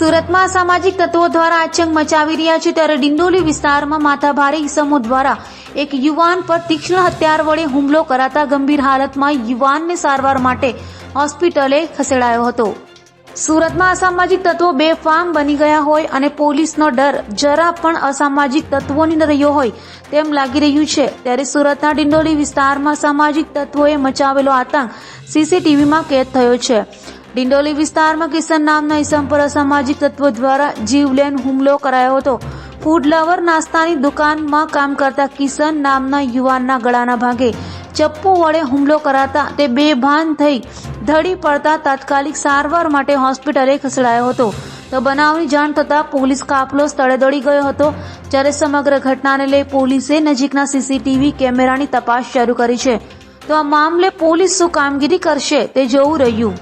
સુરતમાં અસામાજિક તત્વો દ્વારા આતંક મચાવી રહ્યા છે ત્યારે ડિંડોલી વિસ્તારમાં માથાભારે ઇસમો દ્વારા એક યુવાન પર તીક્ષ્ણ હથિયાર વડે હુમલો કરાતા ગંભીર હાલતમાં યુવાનને સારવાર માટે હોસ્પિટલે ખસેડાયો હતો। સુરતમાં અસામાજિક તત્વો બેફામ બની ગયા હોય અને પોલીસનો ડર જરા પણ અસામાજિક તત્વોની ન રહ્યો હોય તેમ લાગી રહ્યું છે ત્યારે સુરતના ડિંડોલી વિસ્તારમાં સામાજિક તત્વોએ મચાવેલો આતંક સીસીટીવીમાં કેદ થયો છે। ડિંડોલી વિસ્તારમાં કિશન નામના ઇસમ પર અસામાજિક તત્વો દ્વારા જીવલેણ હુમલો કરાયો હતો। ફૂડ લવર નાસ્તાની દુકાનમાં કામ કરતા કિશન નામના યુવાનના ગળાના ભાગે ચપ્પુ વડે હુમલો કરાતા તે બેભાન થઈ ધડી પડતા તાત્કાલિક સારવાર માટે હોસ્પિટલે ખસેડાયો હતો। તો બનાવની જાણ થતાં પોલીસ કાફલો સ્થળે દોડી ગયો હતો જ્યારે સમગ્ર ઘટનાને લઈ પોલીસે નજીકના સીસીટીવી કેમેરાની તપાસ શરૂ કરી છે। તો આ મામલે પોલીસ શું કામગીરી કરશે તે જોવું રહ્યું।